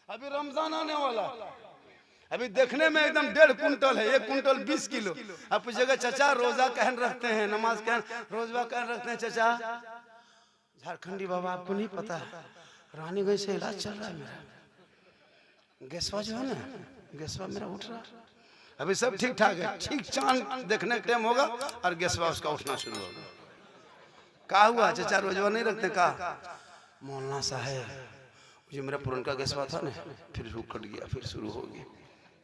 अभी रमजान आने वाला, अभी देखने में एकदम 1.5 कुंटल है, 1 कुंटल 20 किलो। अब पूछेगा चाचा रोजा कहन रखते हैं, नमाज कहन रोजा कहन रखते हैं चाचा? झारखंडी बाबा आपको नहीं पता, रानीगंज से इलाज चल रहा है मेरा, गैसवा जो है ना, गैसवा मेरा उठ रहा। अभी सब ठीक ठाक है, ठीक चांद देखने का टाइम होगा और गैसवा उसका उठना शुरू होगा। कहा हुआ चाचा रोजवा नहीं रखते? कहा मौलाना साहब जो मेरा पुरनका गैसवा था ना, फिर रुक कट गया, फिर शुरू हो गया।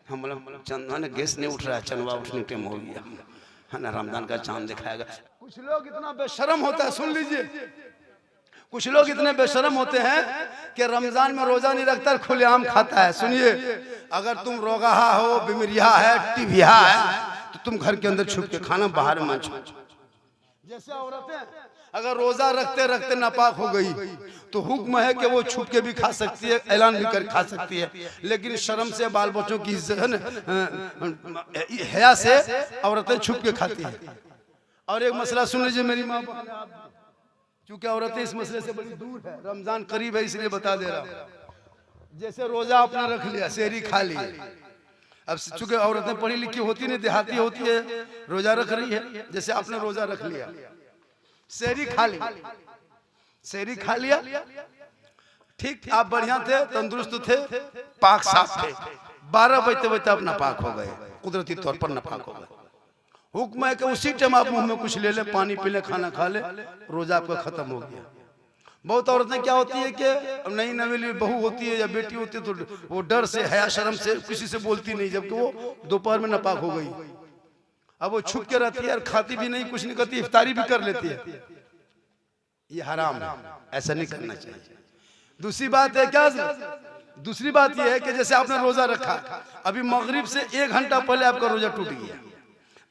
हम बोला चंदा ने गैस नहीं उठ रहा है, चंदवा उठने टाइम हो गया है ना, रमजान का चांद दिखाएगा। कुछ लोग इतना बेशरम होता है, सुन लीजिए, कुछ लोग इतने बेशरम होते हैं कि रमजान में रोजा नहीं रखता, खुलेआम खाता है। सुनिए, अगर तुम रोगाहा हो, बीमारिया है, टीबिया है, तो तुम घर के अंदर छुप के खाना, बाहर में छुप। जैसे औरतें अगर रोजा रखते रखते नापाक हो गई तो हुक्म है कि वो छुप के भी खा सकती है, ऐलान भी कर खा सकती है, लेकिन शर्म से, बाल बच्चों की हया से औरतें छुप के खाती हैं। और एक मसला सुन लीजिए, मेरी माँ, क्योंकि औरतें इस मसले से बड़ी दूर है, रमजान करीब है इसलिए बता दे रहा हूँ। जैसे रोजा अपना रख लिया, सेहरी खा ली, अब चूंकि औरतें पढ़ी लिखी होती नहीं, देहाती होती है, रोजा रख रही है। जैसे आपने रोजा रख लिया, सेहरी खा ली, सेहरी खा लिया, ठीक, आप बढ़िया थे, तंदुरुस्त थे, पाक साफ थे, 12 बजते बजते आप नापाक हो गए, कुदरती तौर पर नापाक हो गए। हुक्म है कि उसी टाइम आप मुंह में कुछ ले ले, पानी पी ले, खाना खा ले, रोजा आपका खत्म हो गया। बहुत औरतें क्या होती है कि नई नवेली बहू होती है या बेटी होती है तो वो डर से, हया शर्म से किसी से बोलती नहीं, जबकि वो दोपहर में नापाक हो गई। अब वो छुप के रहती है और खाती भी नहीं, कुछ नहीं करती, इफ्तारी भी कर लेती है। ये हराम है, ऐसा नहीं करना चाहिए। दूसरी बात है क्या, दूसरी बात यह है कि जैसे आपने रोजा रखा, अभी मगरिब से 1 घंटा पहले आपका रोजा टूट गया,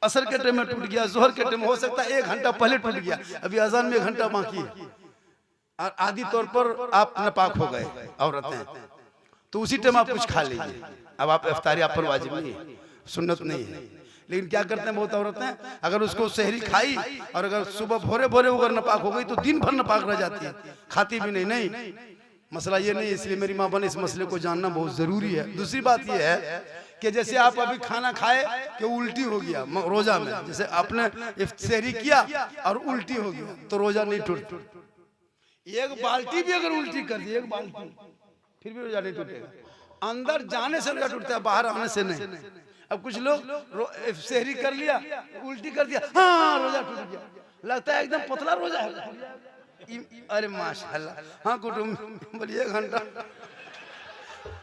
असर के टाइम में टूट गया, जोहर के टाइम हो सकता है 1 घंटा पहले टूट गया, अभी अजान में 1 घंटा बाकी है, और आदि तौर पर आप नापाक हो गए औरतें, तो उसी टाइम आप कुछ खा लीजिए। अब आप इफ्तारी आप पर वाजिब नहीं है, सुन्नत नहीं है, लेकिन क्या करते हैं बहुत औरतें, अगर उसको सेहरी खाई और अगर सुबह भोरे भोरे अगर नापाक हो गई तो दिन भर नापाक रह जाती है, खाती भी नहीं। नहीं, मसला ये नहीं, इसलिए मेरी माँ बहन इस मसले को जानना बहुत जरूरी है। दूसरी बात ये है कि जैसे आप अभी खाना खाए कि उल्टी हो गया रोजा में, जैसे आपने सेहरी किया और उल्टी हो गया तो रोजा नहीं टूटता। 1 बाल्टी भी अगर उल्टी कर दी, 1 बाल्टी, फिर भी रोजा नहीं टूटेगा। अंदर जाने से रोजा टूटता है, बाहर आने से नहीं। अब कुछ लोग सेहरी कर लिया, उल्टी कर दिया, हाँ रोजा टूट गया, लगता है एकदम पतला रोजा है। अरे माशाल्लाह, हाँ कुटुंब बोलिए 1 घंटा,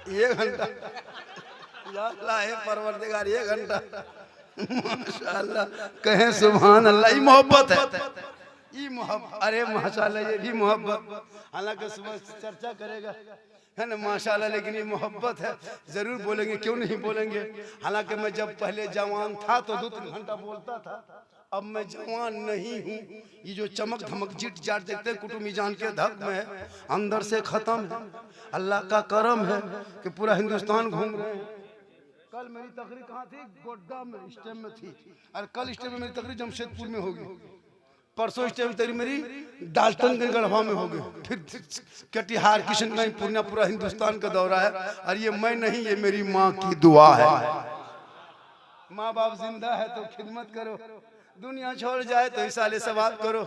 1 घंटा परवरदिगार, 1 घंटा, माशाल्लाह, कहें सुभान अल्लाह। ये मोहब्बत है, ये मोहब्बत, अरे माशाल्लाह, ये भी मोहब्बत, हालांकि सुबह चर्चा करेगा है ना माशाल्लाह, लेकिन ये मोहब्बत है, जरूर बोलेंगे, क्यों नहीं बोलेंगे। हालांकि मैं जब पहले जवान था तो 2-3 घंटा बोलता था, अब मैं जवान नहीं हूँ। ये जो चमक धमक जीट जाट देखते हैं कुटुंबी जान के धक में है, अंदर से खत्म है। अल्लाह का करम है कि पूरा हिंदुस्तान घूम रहे हैं। कल मेरी तकरीर कहाँ थी? गोड्डा में, इस टाइम में थी, और कल इस टाइम में मेरी तकरीर जमशेदपुर में होगी, परसों इस टाइम तेरी मेरी डाल्टनगंज गढ़वा में होगी, फिर कटिहार, किशनगंज, पूर्णिया, पूरा हिंदुस्तान का दौरा है। और ये मैं नहीं, ये मेरी माँ की दुआ है। माँ बाप जिंदा है तो खिदमत करो, दुनिया छोड़ जाए तो इसाले सवाब करो,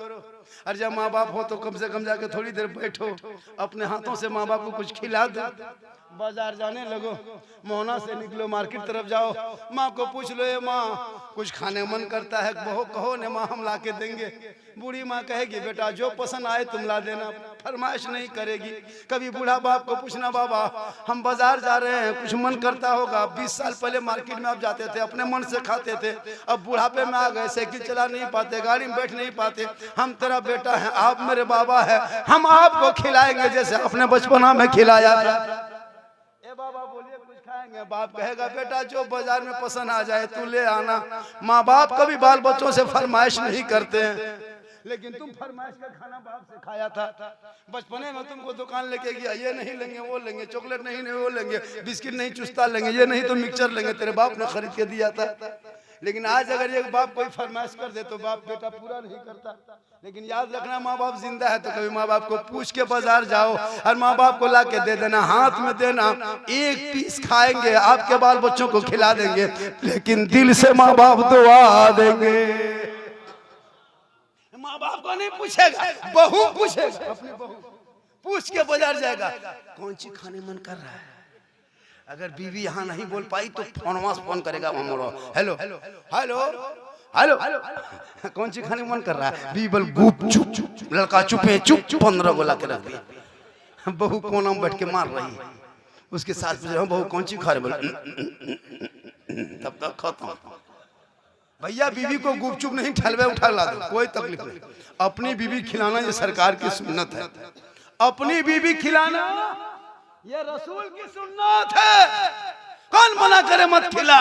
और जब माँ बाप हो तो कम से कम जाके थोड़ी देर बैठो, अपने हाथों से माँ बाप को कुछ खिला दो। बाजार जाने लगो, मोहना से निकलो, मार्केट तरफ जाओ, माँ को पूछ लो, ये माँ कुछ खाने मन करता है, बहु कहो ने माँ हम ला के देंगे। बूढ़ी माँ कहेगी बेटा जो पसंद आए तुम ला देना, फरमाइश नहीं करेगी। कभी बूढ़ा बाप को पूछना, बाबा हम बाजार जा रहे हैं, कुछ मन करता होगा, 20 साल पहले मार्केट में आप जाते थे, अपने मन से खाते थे, अब बुढ़ापे में आ गए, साइकिल चला नहीं पाते, गाड़ी में बैठ नहीं पाते, हम तेरा बेटा है, आप मेरे बाबा है, हम आपको खिलाएंगे जैसे अपने बचपना में खिलाया था। बाबा बोलिए कुछ खाएंगे, बाप कहेगा बेटा जो बाजार में पसंद आ जाए तू ले आना। माँ बाप कभी बाल बच्चों से फरमाइश नहीं करते हैं, लेकिन तुम फरमाइश का खाना बाप से खाया था। बचपने में तुमको दुकान लेके गया, ये नहीं लेंगे वो लेंगे, चॉकलेट नहीं वो लेंगे, बिस्किट नहीं चुस्ता लेंगे, ये नहीं तो मिक्सचर लेंगे, तेरे बाप ने खरीद के दिया था। लेकिन आज अगर एक बाप कोई फरमाइश कर दे तो बाप बेटा पूरा नहीं करता। लेकिन याद रखना, माँ बाप जिंदा है तो कभी माँ बाप को पूछ के बाजार जाओ और माँ बाप को ला के दे देना, हाथ में देना, एक पीस खाएंगे, आपके बाल बच्चों को खिला देंगे, लेकिन दिल से माँ बाप दुआ देंगे। माँ बाप को नहीं पूछेगा, बहू पूछेगा, अपनी बहू पूछ के बाजार जाएगा, कौन सी खाने मन कर रहा है। अगर बीवी यहाँ नहीं बोल पाई तो फोन करेगा, हेलो हेलो हेलो कौन सी खाने मन कर रहा है। बीवी बोल गुप चुप, लड़का चुपे चुप, 15 गोला के रख दिया। बहू कोना में बैठ के मार रही है, उसके साथ पूछ रहा हूँ बहू कौन सी खा रहे, बोल तब तक खत्म। भैया बीवी को गुपचुप नहीं, ठलवे उठा ला दो, कोई तकलीफ नहीं। अपनी बीवी खिलाना ये सरकार की सुन्नत है, अपनी बीवी खिलाना ये रसूल की सुन्नत है। कौन मना करे मत खिला,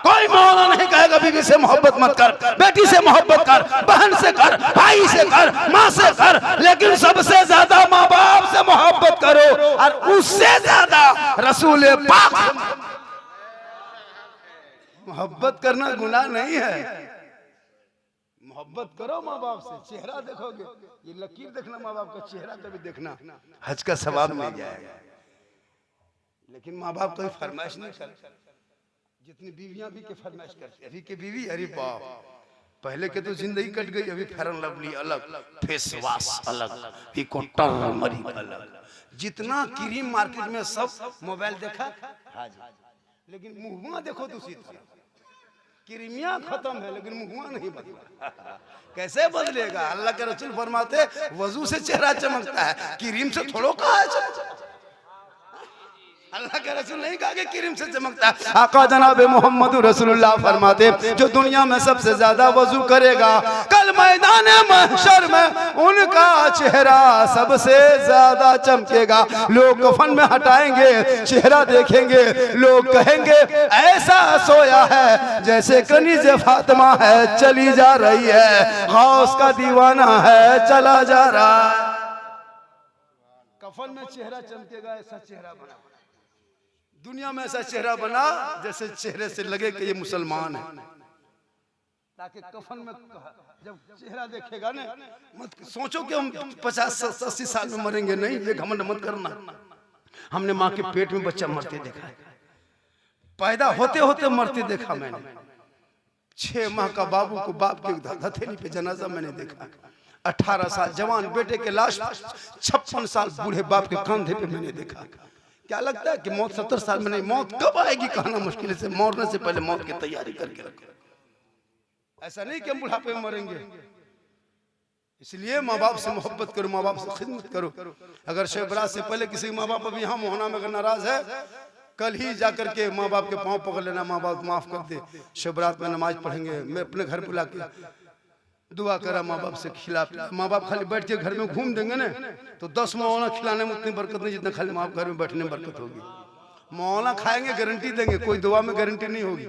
कोई मौला नहीं कहेगा बीवी से मोहब्बत मत कर, बेटी से मोहब्बत कर, बहन से कर, भाई से कर, माँ से कर, लेकिन सबसे ज्यादा माँ बाप से मोहब्बत करो, और उससे ज्यादा रसूल पाक। मोहब्बत करना गुनाह नहीं है, मोहब्बत करो माँ बाप से। चेहरा देखोगे, ये लकीर देखना, माँ बाप का चेहरा कभी देखना, हज का सवाब मिल जाएगा। लेकिन माँ बाप कोई फरमाइश नहीं करते, जितनी बीवियां भी के फरमाइश करती। अभी के बीवी, अरे बाप, पहले के तो जिंदगी कट गई, अभी फेयर एंड लवली अलग, फेस वॉश अलग, टर्मरिक अलग, जितना क्रीम मार्केट में सब मोबाइल देखा, लेकिन मुंहवा देखो दूसरी तरफ। क्रीमिया खत्म है लेकिन मुंहवा नहीं बदला। कैसे बदलेगा? अल्लाह के रसूल फरमाते वजू से चेहरा चमकता है, क्रीम से थोड़ो कहा है। अल्लाह के रसूल नहीं कहा कि क्रीम से चमकता है। आका जनाब मोहम्मद रसूलुल्लाह फरमाते जो दुनिया में सबसे ज्यादा वजू करेगा, कल मैदान महशर में उनका चेहरा सबसे ज्यादा चमकेगा। लोग कफन में हटाएंगे, चेहरा देखेंगे, लोग कहेंगे ऐसा सोया है जैसे कनीज फातिमा है, चली जा रही है, गौस का दीवाना है, चला जा रहा है। कफन में चेहरा चमकेगा, ऐसा चेहरा बना, दुनिया में ऐसा चेहरा बना जैसे चेहरे से लगे कि ये मुसलमान है, ताकि कफन में जब चेहरा देखेगा ना, मत सोचो कि हम 50-80 साल में मरेंगे, नहीं, ये घमंड मत करना। हमने माँ के पेट में बच्चा मरते देखा है, पैदा होते होते मरते देखा मैंने। 6 माह का बाबू को बाप के हथेली पे जनाजा मैंने देखा। 18 साल जवान बेटे के लाश 56 साल बूढ़े बाप के कंधे पे मैंने देखा। क्या लगता है कि मौत 70 साल में नहीं, मौत कब आएगी कहना मुश्किल से, मरने से पहले मौत की तैयारी करके रखो। ऐसा नहीं कि हम बुढ़ापे में मरेंगे। इसलिए माँ बाप से मोहब्बत करो, माँ बाप से खिदमत करो। अगर शब बरात से पहले किसी माँ बाप अभी यहाँ मोहना में अगर नाराज है, कल ही जाकर के माँ बाप के पाँव पकड़ लेना, माँ बाप माफ कर दे, शब बरात में नमाज पढ़ेंगे, मैं अपने घर बुला के दुआ करा, माँ बाप से खिला पिला। माँ बाप खाली बैठ के घर में घूम देंगे ना तो 10 मौलाना खिलाने में उतनी बरकत नहीं जितना खाली माँ बाप घर में बैठने में बरकत होगी। मौलाना खाएंगे गारंटी देंगे, कोई दुआ में गारंटी नहीं होगी।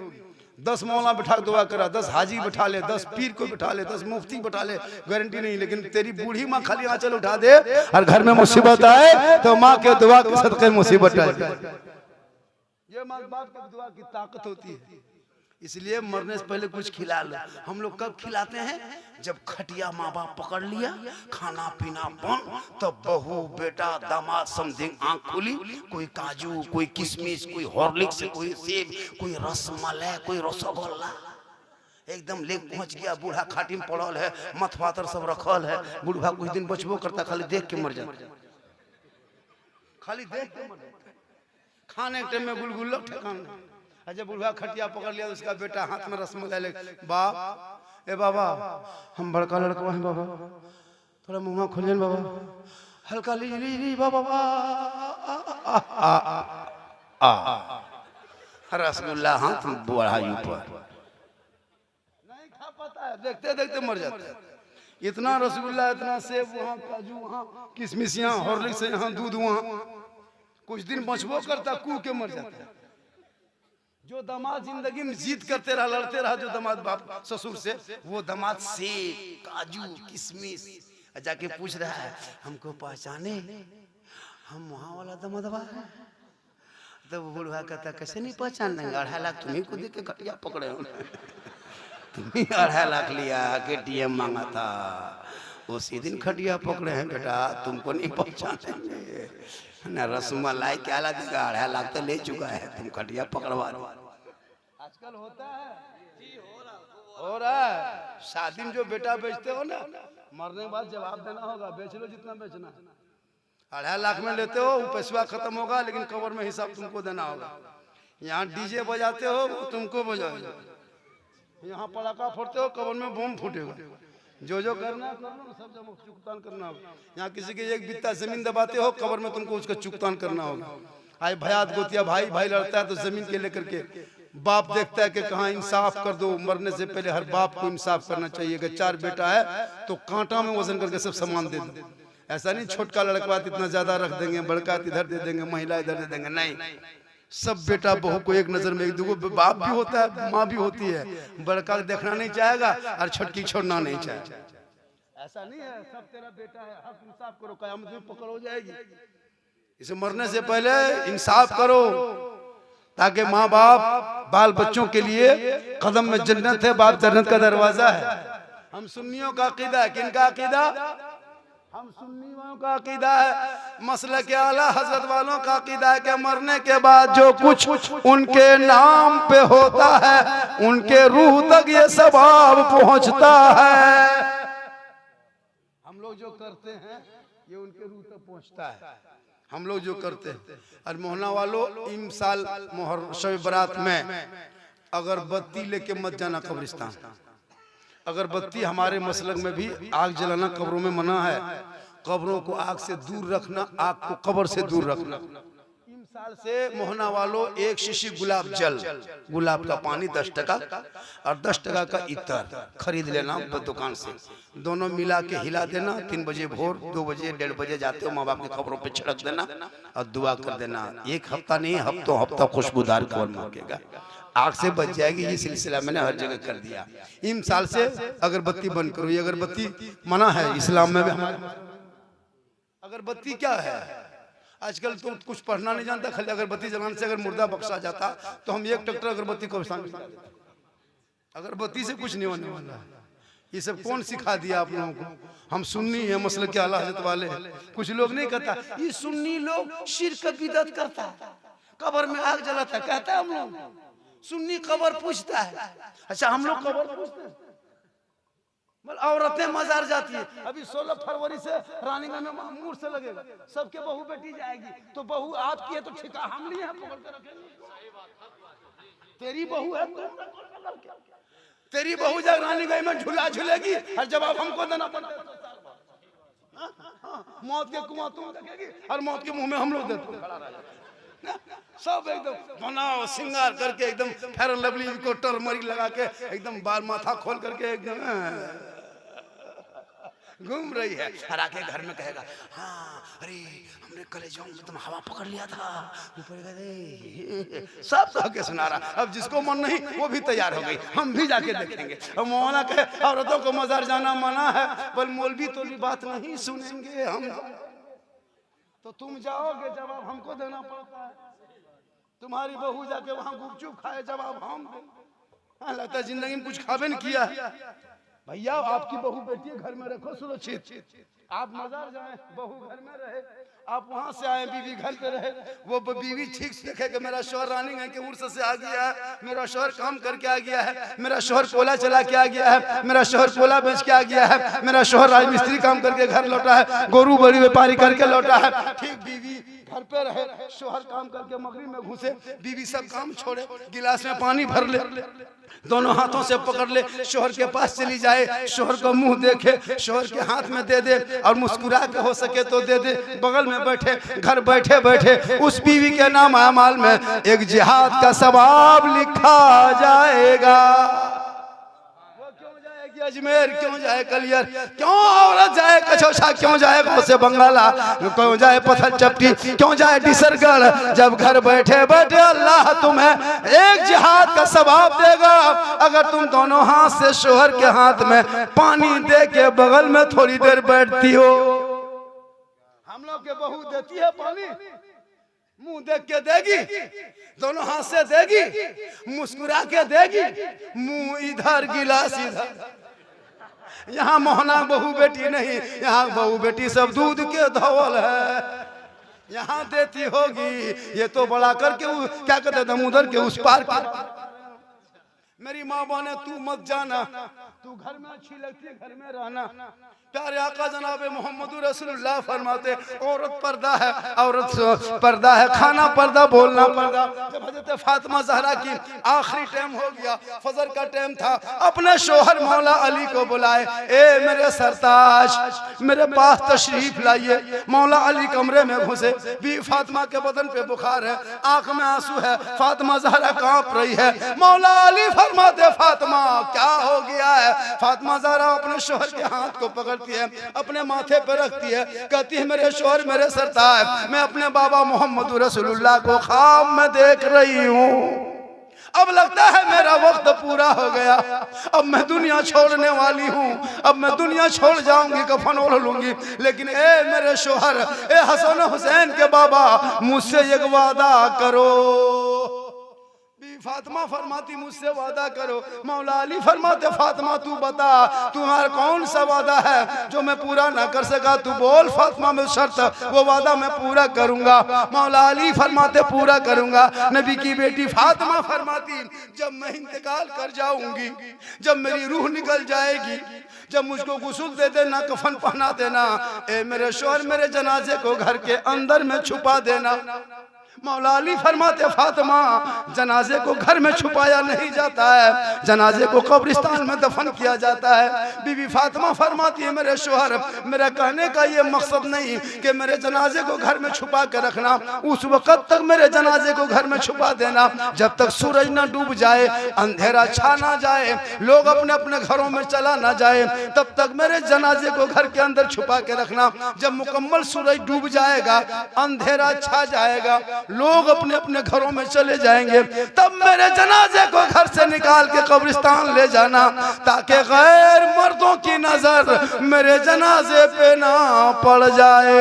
10 मौलाना बैठा दुआ करा, 10 हाजी बैठा ले, 10 पीर को बैठा ले, 10 मुफ्ती बैठा ले, गारंटी नहीं। लेकिन तेरी बूढ़ी माँ खाली आंचल उठा दे और घर में मुसीबत आए तो माँ के दुआ के सदके मुसीबत आए। ये माँ बाप की दुआ की ताकत होती है। इसलिए मरने से पहले कुछ खिला लो। हम लोग कब खिलाते हैं? जब खटिया माँ बाप पकड़ लिया, खाना पीना बंद, तब बहू बेटा दामाद समथिंग आंख खुली, कोई काजू, कोई किशमिश, कोई हॉर्लिक्स, कोई सेब, कोई रसमलाई, कोई रसगुल्ला, एकदम लेक पहुंच गया। बूढ़ा खाटी में पड़ल है, मथ पातर सब रखल है। बूढ़ा कुछ दिन बचबो करता, खाली देख के मर जाता, खाली देख के मर जाता। खाने के टाइम में गुलगुल्ला ठेकान। जब बूढ़ा खटिया पकड़ लिया, उसका बेटा हाथ में रसमलाई ले, बाप ए बाबा हम बड़का लड़का हैं बाबा, थोड़ा मुंह खोलिए बाबा, हल्का ली बाबा, रसगुल्ला हाथ बढ़ाई ऊपर, नहीं खा पाता है, देखते देखते मर जाता है। इतना रसगुल्ला, इतना सेब वहाँ, काजू वहाँ, किशमिश यहाँ, हॉर्लिक्स यहाँ, दूध वहाँ, कुछ दिन बचबो करता, कू के मर जाता है। जो दामाद जिंदगी में जीत करते रहा, लड़ते रहा, जो दामाद बाप ससुर से, वो दामाद सेब काजू किशमिश जाके पूछ रहा है हमको पहचाने, हम वहाँ वाला दामादवा है। तो बूढ़ा कहता कैसे नहीं पहचान लेंगे, 2.5 लाख तुम्ही को दे के खटिया पकड़े हो। तुम्हें 2.5 लाख लिया KTM मांगा था, उसी दिन खटिया पकड़े हैं बेटा, तुमको नहीं पहचानेंगे ना। रसमलाई क्या ला देगा, 2.5 लाख तो ले चुका है, तुम खटिया पकड़वा दो। आजकल होता है, हो रहा है। शादी में जो बेटा बेचते हो ना, मरने के बाद जवाब देना होगा, बेच लो जितना बेचना। 2.5 लाख में लेते हो, पैसा खत्म होगा, लेकिन कब्र में हिसाब तुमको देना होगा। यहाँ डीजे बजाते हो, तुमको बजाओ। यहाँ पटाखा फोड़ते हो, कब्र में बम फूटेगा। जो करना है सब जमा चुगतान करना होगा। यहाँ किसी के 1 बित्ता जमीन दबाते हो, कब्र में तुमको उसका चुगतान करना होगा। आए भयात गोतिया भाई भाई लड़ता है तो जमीन के लेकर के बाप देखता है कि कहाँ इंसाफ कर दो। मरने से पहले हर बाप को इंसाफ करना चाहिए कि 4 बेटा है तो कांटा में वजन करके सब सामान दे दो। ऐसा नहीं छोटका लड़का इतना ज्यादा रख देंगे, बड़का इधर दे देंगे, महिला इधर दे देंगे, नहीं। सब बेटा बहू को एक नजर में, एक दूगो बाप भी होता है, माँ भी होती है। बड़का देखना नहीं चाहेगा और छोटकी छोड़ना नहीं चाहेगा। ऐसा नहीं है, सब तेरा बेटा है, हक इंसाफ करो, कयामत में पकड़ हो जाएगी। इसे मरने से पहले इंसाफ करो ताकि माँ बाप बाल बच्चों के लिए कदम में जन्नत है, बाप जन्नत का दरवाजा है। हम सुन्नियों का अकीदा है, किनका अकीदा? हम सुन्नियों का अकीदा है, मसलक के आला हजरत वालों का अकीदा है कि मरने के बाद जो कुछ उनके नाम पे होता है उनके रूह तक ये सवाब पहुंचता है। हम लोग जो करते हैं ये उनके रूह तक पहुंचता है। हम लोग जो करते हैं। और मोहना वालों, इम साल मोहर शब बरात में अगरबत्ती लेके मत जाना कब्रिस्तान। अगरबत्ती हमारे मसलक में भी आग जलाना कब्रों में मना है। कब्रों को आग से दूर रखना, आग को कब्र से दूर रखना। इम साल से मोहना वालों 1 शीशी गुलाब जल, गुलाब का पानी 10 टका और 10 टका का इत्र खरीद लेना दुकान से। दोनों मिला के हिला देना। 3 बजे भोर, 2 बजे, 1:30 बजे जाते हो, माँ बाप की कब्रों पे छिड़क देना और दुआ कर देना। 1 हफ्ता नहीं, हफ्ता खुशबूदार कब्र महकेगा, आग से बच जाएगी। ये सिलसिला मैंने हर जगह कर दिया। इन साल से अगरबत्ती बंद करो। ये अगरबत्ती मना है इस्लाम में भी। हमारे अगरबत्ती क्या है? आजकल तो कुछ पढ़ना नहीं जानता, खाली अगरबत्ती जलाने से अगर मुर्दा बख्शा जाता तो हम 1 ट्रैक्टर अगरबत्ती को अगरबत्ती से कुछ नहीं होने वाला। ये सब कौन सिखा दिया आप लोगों को? हम सुन्नी है, मसलक के आला हज़रत वाले। कुछ लोग नहीं कहता ये सुन्नी लोग शिर्क बिदअत करता है, कब्र में आग जलाता है, कहता है हम लोग। सुन्नी कब्र पूछता है। अच्छा, हम लोग कब्र पूछते हैं। औरतें मजार जाती है। अभी 16 फरवरी से रानीगंज में मामूर से लगेगा, सबके बहू बेटी जाएगी। तो बहू आपकी है तो ठिका हम लिए हैं, पकड़ के रखेंगे। तेरी बहू है, तेरी बहू जब रानीगंज में झूला झूलेगी और जवाब हमको देना पड़ेगा। मौत के कुआं तुम देखेगी और मौत के मुंह में हम लोग देते हैं। सब एकदम बनाओ सिंगार करके, एकदम फेयर एंड लवली को टर्मरी लगा के, एकदम बाल माथा खोल करके एकदम घूम रही है। और आके घर में कहेगा हाँ अरे हमने कलेजों में तुम हवा पकड़ लिया था, सब कह के सुना रहा। अब जिसको मन नहीं वो भी तैयार हो गई, हम भी जाके देखेंगे। अब मौलाना कहे औरतों को मजार जाना मना है, पर मौलवी तो भी बात नहीं सुनेंगे हम। तो तुम जाओगे, जवाब हमको देना पड़ता है। तुम्हारी बहू जाके वहां गुपचुप खाए, जवाब हम दें। लगता है जिंदगी में कुछ खावे नहीं किया। भैया आपकी बहू बेटी घर में रखो सुरक्षित। आप मजार जाए, बहू घर में रहे, आप वहां से आए, बीवी घर पे रहे। वो बीवी ठीक से देखे कि मेरा शोहर रानीगंज के उर्स से आ गया है, मेरा शोहर काम करके आ गया है, मेरा शोहर कोला चला के आ गया है, मेरा शोहर कोला बेच के आ गया है, मेरा शोहर राजमिस्त्री काम करके घर लौटा है, गोरू बड़ी व्यापारी करके लौटा है। ठीक बीवी घर पे रहे, शोहर काम करके मगरिब में घुसे, बीवी सब काम छोड़े, गिलास में पानी भर ले, दोनों हाथों से पकड़ ले, शोहर के पास चली जाए, शोहर को मुंह देखे, शोहर के हाथ में दे दे और मुस्कुरा के हो सके तो दे दे। बगल में बैठे, घर बैठे बैठे उस बीवी के नाम अमाल में एक जिहाद का सवाब लिखा जाएगा। अजमेर क्यों जाए कलियर, क्यों औरत जाए कचौछा, क्यों जाए गौसे बंगाला, क्यों जाए पत्थर चपटी, क्यों जाए डिसरगढ़, जब घर बैठे बैठे अल्लाह तुम्हें एक जिहाद का सवाब देगा। अगर तुम दोनों हाथ से शोहर के हाथ में पानी दे के बगल में थोड़ी देर बैठती हो। हम लोग के बहू देती है पानी, मुंह देख के देगी, दोनों हाथ से देगी, मुस्कुरा के देगी, मुंह इधर गिलास इधर। यहाँ मोहना बहू बेटी नहीं, यहाँ बहू बेटी सब दूध के धौल है। यहाँ देती होगी, ये तो बड़ा करके क्या कहते दमोदर के उस पार की। मेरी माँ बने तू मत जाना, तू घर में अच्छी लगती है, घर में रहना। प्यारे आका जनाब मोहम्मद रसूलुल्लाह फरमाते औरत पर्दा है, औरत पर्दा है, खाना पर्दा, बोलना पर्दा। जब हजरत फातिमा ज़हरा की आखिरी टाइम हो गया, फजर का टाइम था, अपने शोहर मौला अली को बुलाए, ए मेरे सरताज मेरे पास तशरीफ लाइए। मौला अली कमरे में घुसे, भी फातिमा के बदन पे बुखार है, आंख में आंसू है, फातिमा ज़हरा कांप रही है। मौला अली फरमाते फातिमा क्या हो गया है? फातिमा ज़हरा अपने शोहर के हाथ को पकड़ है, अपने माथे पर रखती है, कहती है मेरे शोहर मेरे सरताज, मैं अपने बाबा मोहम्मद रसूलुल्लाह को ख्वाब में देख रही हूँ। अब लगता है मेरा वक्त पूरा हो गया, अब मैं दुनिया छोड़ने वाली हूँ, अब मैं दुनिया छोड़ जाऊंगी, कफन ओढ़ लूंगी। लेकिन ए मेरे शोहर, ए हसन हुसैन के बाबा, मुझसे एक वादा करो। फातिमा फरमाती मुझसे वादा करो। मौला अली फरमाते फातिमा तू बता तुम्हारा कौन सा वादा है जो मैं पूरा ना कर सका, तू बोल फातिमा में शर्त, वो वादा मैं पूरा करूंगा। मौला अली फरमाते पूरा करूंगा। नबी की बेटी फातिमा फरमाती जब मैं इंतकाल कर जाऊंगी, जब मेरी रूह निकल जाएगी, जब मुझको गुस्ल दे देना, कफन पहना देना, ए मेरे शोहर मेरे जनाजे को घर के अंदर में छुपा देना। मौला अली फरमाते फातिमा जनाजे को घर में छुपाया नहीं जाता है, जनाजे को कब्रिस्तान में दफन किया जाता है। बीबी फातिमा फरमाती है मेरे शोहर, मेरा कहने का ये मकसद नहीं कि मेरे जनाजे को घर में छुपा के रखना, उस वक़्त तक मेरे जनाजे को घर में छुपा देना जब तक सूरज ना डूब जाए, अंधेरा छा ना जाए, लोग अपने अपने घरों में चला ना जाए, तब तक मेरे जनाजे को घर के अंदर छुपा के रखना। जब मुकम्मल सूरज डूब जाएगा, अंधेरा छा जाएगा, लोग अपने अपने घरों में चले जाएंगे, तब मेरे जनाजे को घर से निकाल के कब्रिस्तान ले जाना, ताकि गैर मर्दों की नजर मेरे जनाजे पे ना पड़ जाए।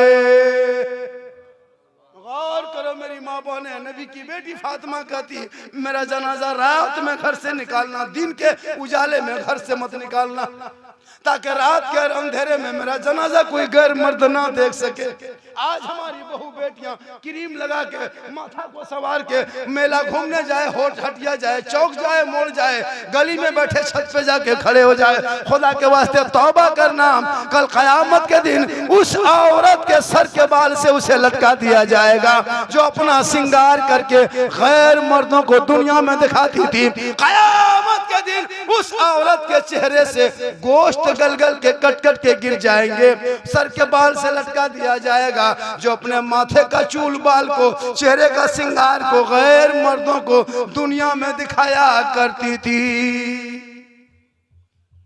गौर करो मेरी माँ बहने, नबी की बेटी फातिमा कहती मेरा जनाजा रात में घर से निकालना, दिन के उजाले में घर से मत निकालना, ताकि रात के अंधेरे में मेरा जनाजा कोई गैर मर्द ना देख सके। आज हमारी बहू बेटियां क्रीम लगा के, माथा को सवार के मेला घूमने जाए, होठ हटिया जाए, चौक जाए, मोड़ जाए, गली में बैठे छत पे जाके खड़े हो जाए। खुदा के वास्ते तौबा करना, कल कयामत के दिन उस औरत के सर के बाल से उसे लटका दिया जाएगा जो अपना श्रृंगार करके गैर मर्दों को दुनिया में दिखाती थी। कयामत के दिन उस औरत के चेहरे से गोश्त गल-गल के कट-कट के गिर जाएंगे, सर के बाल से लटका दिया जाएगा जो अपने माथे का चूल बाल को, चेहरे का श्रृंगार को गैर मर्दों को दुनिया में दिखाया करती थी।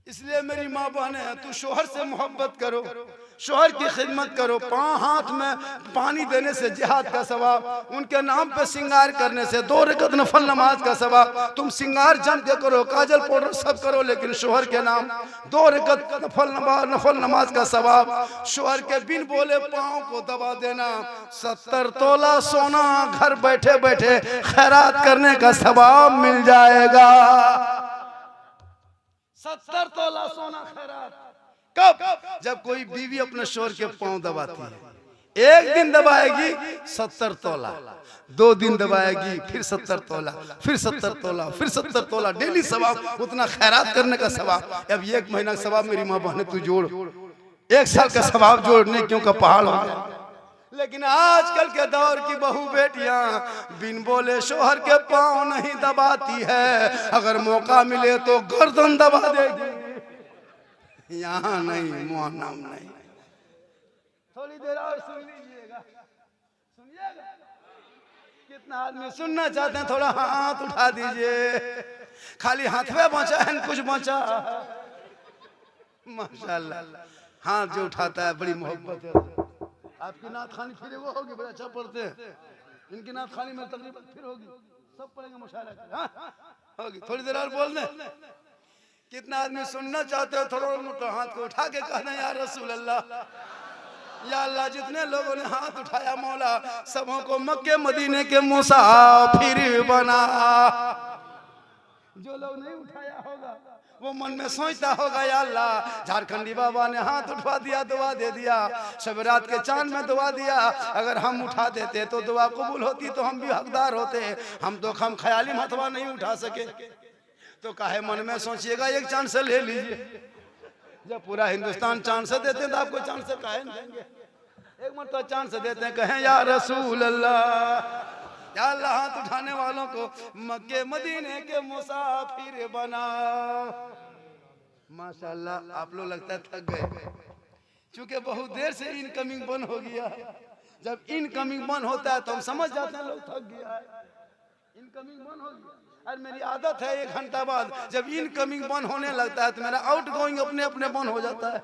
इसलिए मेरी माँ बहने, तू शोहर से मोहब्बत करो, शोहर की खिदमत करो। हाथ में पानी देने से जिहाद का सवाब, उनके नाम पे श्रृंगार करने से 2 रकत नफल नमाज का सवाब। तुम श्रृंगार जम के करो, काजल पाउडर सब करो, लेकिन शोहर के नाम 2 रकत नफल नमाज का सवाब। शोहर के बिन बोले पाँव को दबा देना, 70 तोला सोना घर बैठे बैठे खैरात करने का सवाब मिल जाएगा। 70 तोला सोना खैरात कब? जब कोई बीवी अपने शोहर के पांव दबाती है। एक दिन दबाएगी 70 तोला, 2 दिन दबाएगी फिर 70 तोला, फिर 70 तोला, फिर 70 तोला, डेली सवाब, उतना खैरात करने का सवाब। अब 1 महीना का सवाब मेरी माँ बहने तू जोड़, 1 साल का सवाब जोड़ने क्यों का पहाड़ हो गया। लेकिन आजकल के दौर की बहू बेटियां बिन बोले शोहर के पांव नहीं दबाती है, अगर मौका मिले तो गर्दन दबा देगी। यहाँ नहीं, मोहनाम नहीं। थोड़ी देर और सुन लीजिएगा, सुनिएगा। कितना आदमी सुनना चाहते हैं, थोड़ा हाथ उठा दीजिए। खाली हाथ में बचा है, कुछ बचा। माशाल्लाह, हाथ जो उठाता है बड़ी मोहब्बत है। आपकी नात खानी फिर वो होगी, बड़ा अच्छा पढ़ते हैं। इनकी नात खानी में तकरीबन फिर होगी, सब पढ़ेंगे मुशायरा होगी। थोड़ी देर और बोल दें। कितना आदमी सुनना चाहते हो, थोड़ा मोटा हाथ को उठा के कहना या रसूल अल्लाह। या अल्लाह जितने लोगों ने हाथ उठाया मौला सबों को मक्के मदीने के मुसाफिर बना। जो लोग नहीं उठाया होगा वो मन में सोचता होगा या अल्लाह झारखंडी बाबा ने हाथ उठवा दिया, दुआ दे दिया, शब रात के चांद में दुआ दिया, अगर हम उठा देते तो दुआ कबूल होती, तो हम भी हकदार होते। हम तो हम ख्याली मतवा नहीं उठा सके, तो काहे मन में सोचिएगा एक चांद से ले लीजिए। जब पूरा हिंदुस्तान चांद से देते हैं तो आपको चांद से काहे नहीं देंगे? एक मरतबा चांद से देते हैं, कहें या रसूल अल्लाह, या अल्लाह हाथ उठाने वालों को मक्के मदीने के मुसाफिर बना। माशाअल्लाह आप लोग लगता है थक गए, क्योंकि बहुत देर से इनकमिंग बंद हो गया। जब इनकमिंग बंद होता है तो हम समझ जाते हैं लोग थक गया है, इनकमिंग बंद हो गया। और मेरी आदत है 1 घंटा बाद जब इनकमिंग बंद होने लगता है तो मेरा आउट गोइंग अपने अपने बंद हो जाता है।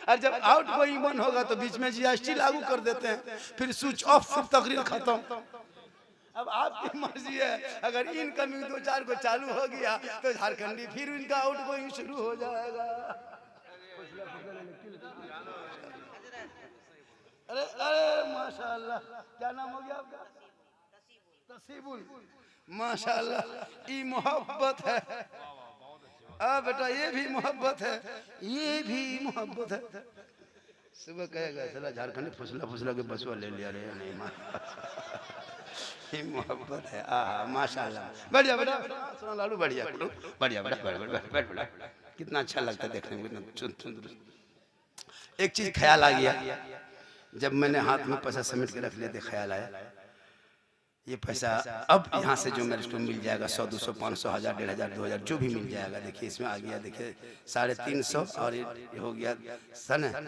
और जब आउट गोइंग बंद होगा तो बीच में जीएसटी लागू कर देते हैं, फिर स्विच ऑफ, फिर तकरीर खत्म। अब आपकी मर्जी है, अगर इनकमिंग 2-4 को चालू हो गया तो झारखंडी फिर इनका आउट गोइंग शुरू हो जाएगा। अरे अरे माशाअल्लाह, क्या नाम हो गया आपका? तसीबुल। माशाअल्लाह ये मोहब्बत है। बेटा ये भी मोहब्बत है, ये भी मोहब्बत है। सुबह कहेगा चला झारखंड फुसला फुसला के बसवा ले लिया रे, नहीं ये मोहब्बत है। माशाअल्लाह बढ़िया बेटा, सुना लालू बढ़िया बढ़िया बेटा, कितना अच्छा लगता है देखने में, कितना। एक चीज ख्याल आ गया जब मैंने हाथ में पैसा समेट के रख लिया थे, ख्याल आया ये पैसा अब यहाँ से जो मेरे को मिल जाएगा 100, 200, 500, 1000, 1500, 2000 जो भी मिल जाएगा, देखिए इसमें आ गया, देखिए 350 और ये हो गया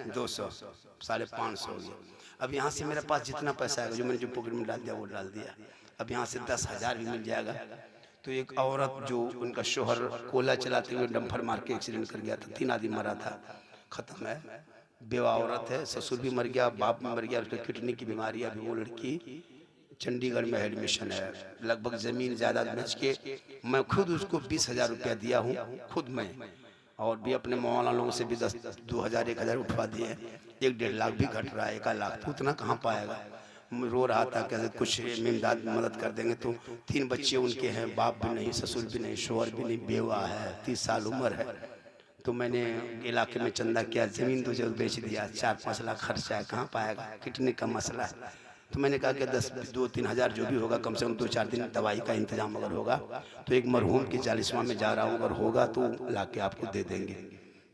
200, 550 हो गया। अब यहाँ से मेरे पास जितना पैसा आएगा जो मैंने जो पॉकेट में डाल दिया वो डाल दिया। अब यहाँ से 10,000 भी मिल जाएगा। तो एक औरत जो उनका शोहर कोला चलाते हुए डंफर मार के एक्सीडेंट कर गया था, 3 आदमी मरा था, खत्म है। बेवा औरत है, ससुर भी मर गया, बाप भी मर गया, उसको किडनी की बीमारी है। अभी वो लड़की चंडीगढ़ में एडमिशन है, लगभग जमीन जायदाद बेच के मैं खुद उसको 20,000 रुपया दिया हूँ खुद मैं, और भी अपने मौलाना लोगों से भी 10, 2,000, 1,000 उठवा दिए। 1-1.5 लाख भी घट रहा है, 1 लाख तो उतना कहाँ पाएगा। रो रहा था कैसे कुछ इमदाद मदद कर देंगे। तो 3 बच्चे उनके हैं, बाप भी नहीं, ससुर भी नहीं, शोहर भी नहीं, बेवा है, 30 साल उम्र है। तो मैंने इलाके में चंदा किया, ज़मीन तो जरूर बेच दिया, 4-5 लाख खर्चा है, कहाँ पाएगा, किडनी का मसला है। तो मैंने कहा कि 2-3 हज़ार जो भी होगा, कम से कम 2-4 दिन दवाई का इंतजाम अगर होगा तो एक मरहूम की 40वां में जा रहा हूँ, अगर होगा तो ला के आपको दे देंगे।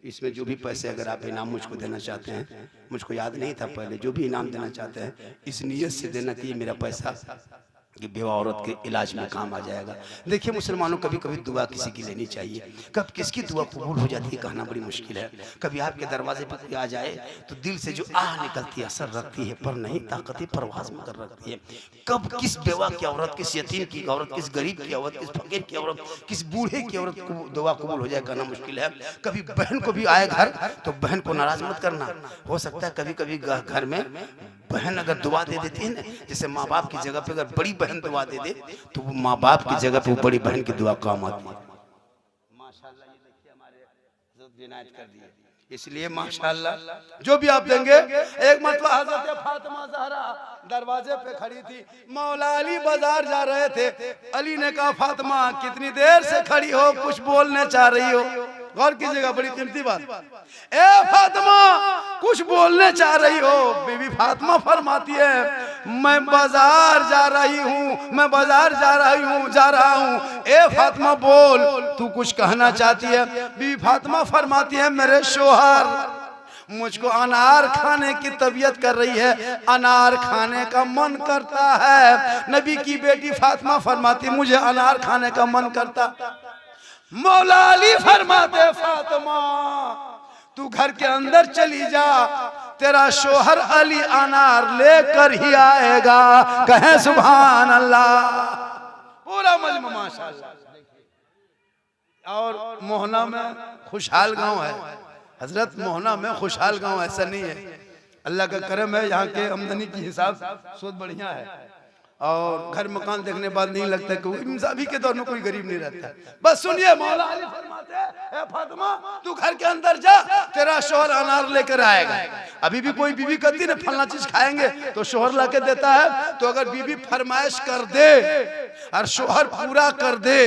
इसमें जो भी पैसे अगर आप इनाम मुझको देना चाहते हैं, मुझको याद नहीं था पहले, जो भी इनाम देना चाहते हैं इस नीयत से देना कि मेरा पैसा कि बेवा औरत के इलाज में काम आ जाएगा। देखिए मुसलमानों, कभी कभी दुआ किसी की लेनी चाहिए, कब किसकी दुआ कबूल हो जाती है कहना बड़ी मुश्किल है। कभी आपके दरवाजे पर कोई आ जाए तो दिल से जो आह निकलती है असर रखती है, पर नहीं ताकतें परवाज में कर रखती है। कब किस बेवा की औरत, किस यतीम की औरत, किस गरीब की औरत, किस फकीर की औरत, किस बूढ़े की औरत को दुआ कबूल हो जाए कहना मुश्किल है। कभी बहन को भी आए घर तो बहन को नाराज मत करना। हो सकता है कभी कभी घर में बहन अगर दुआ दे देती है ना, जैसे माँ बाप की जगह पे अगर बड़ी बहन दुआ दे दे तो वो माँ बाप की जगह पे वो बड़ी बहन की दुआ काम आती है। माशाल्लाह ये देखिए हमारे हज़रत इनायत कर दिए, इसलिए माशाल्लाह जो भी आप देंगे। एक मरतबा हज़रत फातिमा ज़हरा दरवाजे पे खड़ी थी, मौला अली बाजार जा रहे थे। अली ने कहा फातिमा कितनी देर से खड़ी हो, कुछ बोलने चाह रही हो? गौर कीजिएगा, बड़ी कीमती बात। ए फातिमा कुछ बोलने चाह रही हो? बीबी फातिमा फरमाती है मैं बाजार जा रही हूँ, मैं बाजार जा रहा हूँ। ए फातिमा बोल, तू कुछ कहना चाहती है? बीबी फातिमा फरमाती है मेरे शोहर मुझको अनार खाने की तबीयत कर रही है, अनार खाने का मन करता है। नबी की बेटी फातिमा फरमाती मुझे अनार खाने का मन करता। मौला अली फरमाते फातिमा तू घर के अंदर चली जा, तेरा शोहर अली अनार लेकर ही आएगा। कहें सुभान अल्लाह। पूरा मजमा माशाअल्लाह। और मोहना में खुशहाल गांव है, हजरत मोहना में खुशहाल गांव, ऐसा नहीं है। अल्लाह का करम है, यहाँ के आमदनी के हिसाब से बहुत बढ़िया है। और घर मकान देखने बाद नहीं लगता कि अभी के दौर में कोई गरीब नहीं रहता। बस सुनिए, मौला अली फरमाते हैं, ए फातिमा तू घर के अंदर जा, तेरा शोहर अनार लेकर आएगा। अभी भी कोई बीवी कहती ना फलना चीज खाएंगे तो शोहर लाके देता है, तो अगर बीवी फरमाइश कर दे और शोहर पूरा कर दे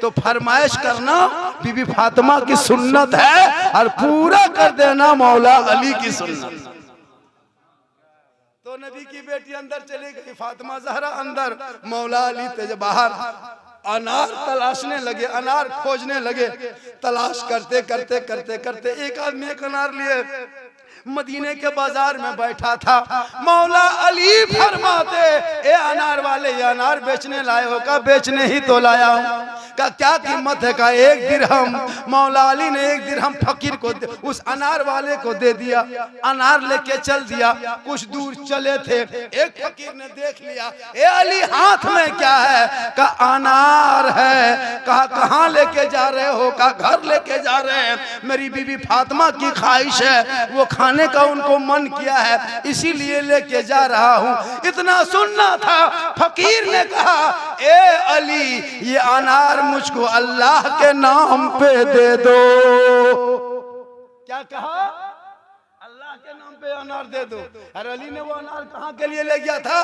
तो फरमाइश करना बीबी फातिमा की सुन्नत है और पूरा कर देना मौला अली की सुन्नत। तो नबी की बेटी अंदर चली गई, फातिमा ज़हरा अंदर, मौला अली तेज बाहर। अनार तलाशने लगे, अनार खोजने लगे, तलाश करते करते करते करते एक आदमी एक अनार लिए मदीने के बाजार में बैठा था। मौला अली फरमाते, ए अनार वाले, ये अनार बेचने लाए हो? का बेचने ही तो लाया हूँ। का क्या कीमत है? का 1 दिरहम। मौला अली ने 1 दिरहम फकीर को उस अनार वाले को दे दिया। अनार लेके चल दिया। कुछ दूर चले थे, एक फकीर ने देख लिया, ए अली हाथ में क्या है? का अनार है। कहा कहाँ लेके जा रहे हो? का घर लेके जा रहे हैं, मेरी बीबी फातिमा की ख्वाहिश है, वो खाने का उनको मन किया है, इसीलिए लेके जा रहा हूँ। इतना सुनना था, फकीर ने कहा, ए अली ये अनार मुझको अल्लाह के नाम पे दे दो। क्या कहा? अल्लाह के नाम पे अनार दे दो। और अली ने वो अनार कहाँ के लिए ले गया था?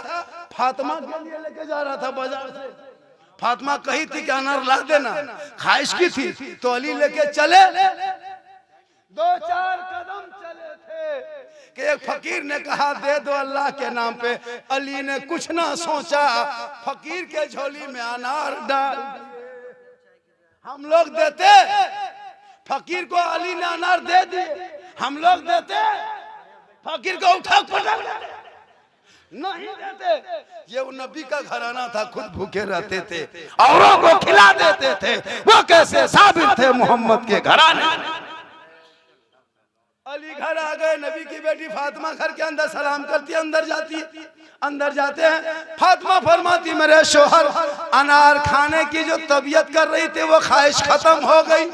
फातिमा के लिए लेके जा रहा था बाजार से। फातिमा कही थी कि अनार ला देना, ख्वाहिश की थी, तो अली लेके चले। 2-4 कदम चले थे कि एक फकीर ने कहा दे दो अल्लाह के नाम पे। अली ने कुछ ना सोचा, फकीर के झोली में अनार डाल। हम लोग देते, फकीर को अली ने अनार दे दिए, हम लोग देते, फकीर को उठा पटक नहीं देते। ये वो नबी का घराना था, खुद भूखे रहते थे, औरों को खिला देते थे। वो कैसे साबित थे मोहम्मद के घराने। अली घर आ गए, नबी की बेटी फातिमा घर के अंदर सलाम करती है, अंदर जाती है। अंदर जाते हैं, फातिमा फरमाती, मेरे शोहर अनार खाने की जो तबीयत कर रही थी वो ख्वाहिश खत्म हो गई।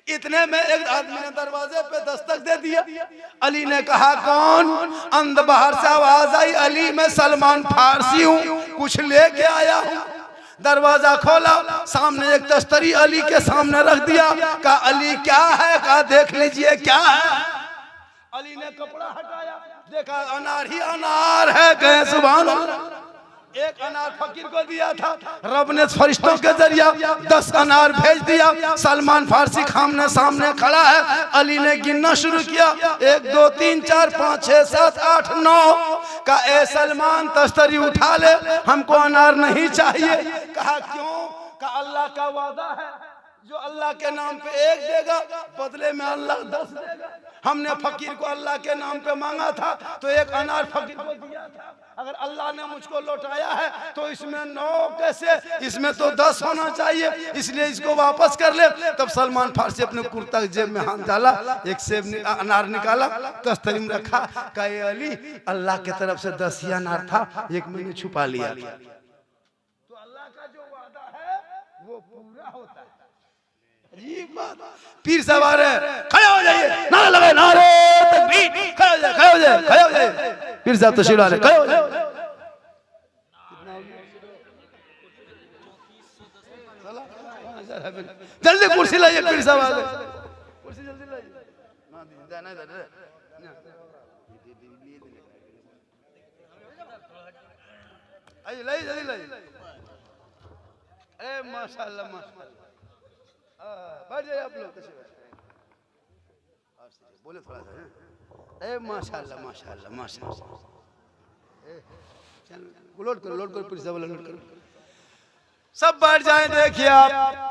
इतने में एक आदमी ने दरवाजे पे दस्तक दे दिया। अली ने कहा कौन? अंदर बाहर से आवाज आई, अली मैं सलमान फारसी हूँ, कुछ लेके आया हूँ। दरवाजा खोला, सामने एक तस्तरी अली के सामने रख दिया। कहा अली क्या है? कहा देख लीजिए क्या है। अली ने कपड़ा हटाया, देखा अनार ही अनार है। कहे सुभान अल्लाह। एक अनार फकीर को दिया था, रब ने फरिश्तों के जरिया 10 अनार भेज दिया। सलमान फारसी सामने सामने खड़ा है। अली ने गिनना शुरू किया, 1 2 3 4 5 6 7 8 9। का ए सलमान तस्तरी उठा ले, हमको अनार नहीं चाहिए। कहा क्यों? का अल्लाह का वादा है, जो अल्लाह के नाम पे 1 देगा बदले में अल्लाह 10 देगा। हमने फकीर को अल्लाह के नाम पे मांगा था तो 1 अनार फकीर को दिया था। अगर अल्लाह ने मुझको लौटाया है तो इसमें 9 कैसे? इसमें तो 10 होना चाहिए, इसलिए इसको वापस कर ले। तब सलमान फारसी अपने कुर्ता जेब में हाथ डाला, एक सेब अनार निकाला, तस्तरी में रखा। कहे अली अल्लाह की तरफ से 10 ही अनार था, 1 मैंने छुपा लिया। तो अल्लाह का जो वादा है वो पूरा होता है। पीर साहब आ रहे हैं, खड़े हो जाइए, नारा लगाए, नारे तकबीर, खड़े हो जाए, खड़े हो जाए, खड़े हो जाए। पीर साहब तशरीफ ला रहे, खड़े हो जाए। जल्दी कुर्सी लाइए, पीर साहब आ गए, कुर्सी जल्दी लाइए। आइए लाइए, जल्दी लाइए। ए माशाल्लाह माशाल्लाह, बैठ जाइए आप लोग, बोले थोड़ा सा। ए माशाल्लाह माशाल्लाह माशाल्लाह, लोड करो, लोड करो, पुलिस वाला लोड करो, सब बैठ जाए। देखिए आप